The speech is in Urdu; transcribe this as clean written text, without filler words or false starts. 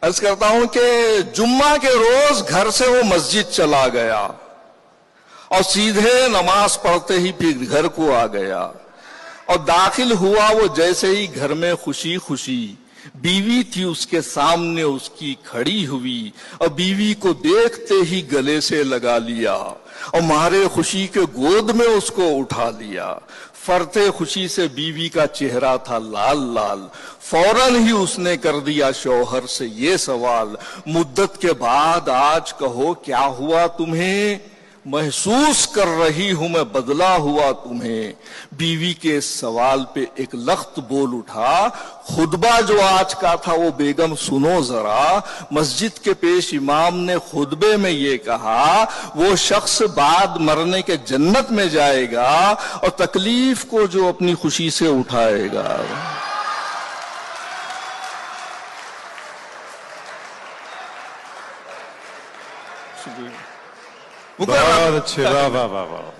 عرض کرتا ہوں کہ جمعہ کے روز گھر سے وہ مسجد چلا گیا اور سیدھے نماز پڑھتے ہی پھر گھر کو آ گیا، اور داخل ہوا وہ جیسے ہی گھر میں خوشی خوشی بیوی تھی اس کے سامنے اس کی کھڑی ہوئی، اور بیوی کو دیکھتے ہی گلے سے لگا لیا اور مارے خوشی کے گود میں اس کو اٹھا لیا۔ فرتے خوشی سے بیوی کا چہرہ تھا لال لال، فوراً ہی اس نے کر دیا شوہر سے یہ سوال، مدت کے بعد آج کہو کیا ہوا تمہیں، محسوس کر رہی ہوں میں بدلا ہوا تمہیں۔ بیوی کے اس سوال پہ ایک لخت بول اٹھا، خطبہ جو آج کا تھا وہ بیگم سنو ذرا، مسجد کے پیش امام نے خطبے میں یہ کہا، وہ شخص بعد مرنے کے جنت میں جائے گا اور تکلیف کو جو اپنی خوشی سے اٹھائے گا۔ بہت اچھے، واہ واہ واہ واہ۔